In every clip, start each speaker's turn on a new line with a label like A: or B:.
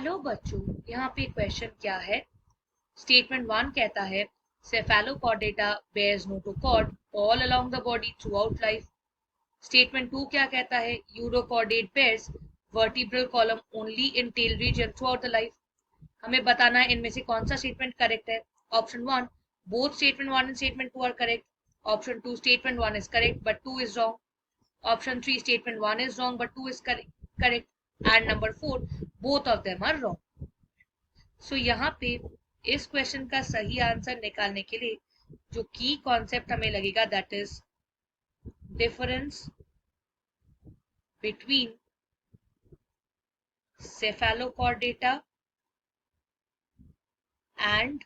A: Hello बच्चों, यहाँ पे क्वेश्चन क्या है। स्टेटमेंट वन कहता है cephalochordata bears notochord all along the body throughout life. Statement two क्या कहता है urochordate bears vertebral column only in tail region throughout the life. हमें बताना है इनमें से कौन सा स्टेटमेंट करेक्ट है. Option one, both statement one and statement two are correct. Option two, statement one is correct but two is wrong. Option 3, statement 1 is wrong but 2 is correct. And number 4, both of them are wrong. So यहाँ पे इस question का सही answer निकालने के लिए जो की कॉन्सेप्ट हमें लगेगा that is difference between cephalochordata and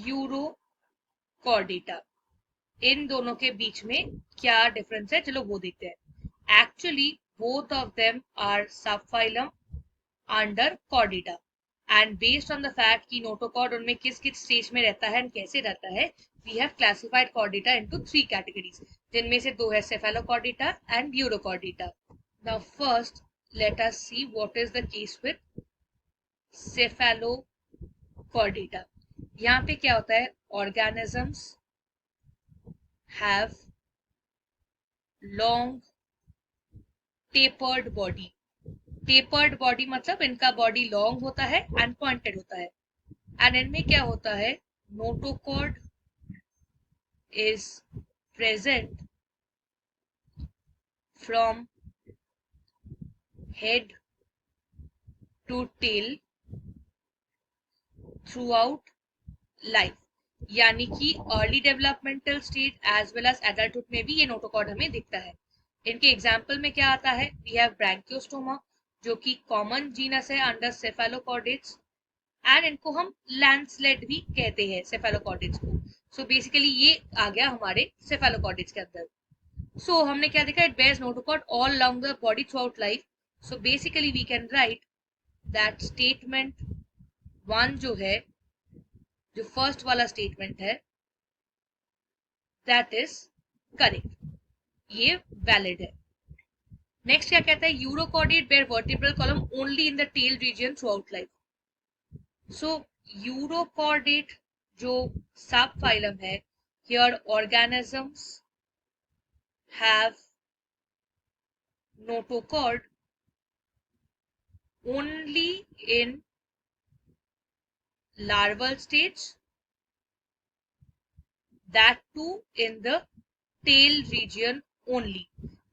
A: urochordata. इन दोनों के बीच में क्या डिफरेंस है, चलो वो देखते हैं. Actually both of them are subphylum under Chordata and based on the fact कि नोटोकॉर्ड उनमें किस किस स्टेज में रहता है एंड कैसे रहता है, we have classified Chordata into 3 categories, जिनमें से 2 है cephalochordata and urochordata. Now first let us see what is the case with cephalochordata. यहाँ पे क्या होता है, organisms have long tapered body. tapered body मतलब इनका बॉडी लॉन्ग होता है एंड पॉइंटेड होता है. एंड इनमें क्या होता है, notochord is present from head to tail throughout life. यानी कि early developmental stage as well as adulthood में भी ये नोटोकॉर्ड हमें दिखता है. इनके एग्जाम्पल में क्या आता है, वी हैव ब्रैंकियोस्टोमा जो कि कॉमन जीनस है अंडर सेफेलोकॉर्डेट्स एंड इनको हम लैंसलेट भी कहते हैं सेफेलोकॉर्डेट्स को. सो बेसिकली ये आ गया हमारे सेफेलोकॉर्डेट्स के अंदर. सो हमने क्या देखा, it bears notochord all along the body throughout life. So basically we can write that statement one जो है, जो फर्स्ट वाला स्टेटमेंट है, दैट इज करेक्ट, ये वैलिड है. नेक्स्ट क्या कहता है, urochordate bear vertebral column only in the tail region throughout life. So urochordate जो सब फाइलम है, here organisms have notochord only in larval stage, that too in the tail region only.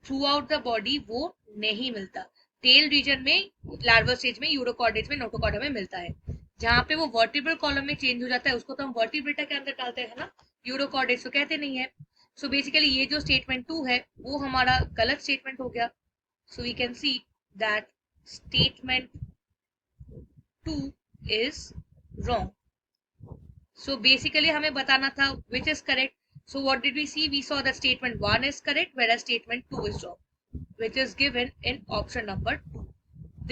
A: throughout the body वो नहीं मिलता. Tail region में, larval stage में, urochordates में notochord हमें मिलता है. जहां पे वो वर्टिब्रल कॉलम में चेंज हो जाता है उसको तो हम वर्टिब्रेटा के अंदर डालते हैं ना, यूरोकॉर्डेट्स तो कहते नहीं है. सो बेसिकली ये जो स्टेटमेंट 2 है वो हमारा गलत स्टेटमेंट हो गया. So we can see that statement 2 is wrong. So basically हमें बताना था which is correct. So what did we see? We saw that statement 1 is correct whereas statement 2 is wrong, which is given in option number 2.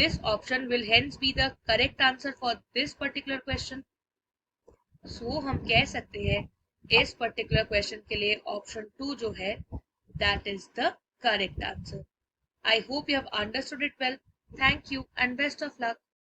A: This option will hence be the correct answer for this particular question. So हम कह सकते हैं इस particular question के लिए option 2 जो है, that is the correct answer. I hope you have understood it well. Thank you and best of luck.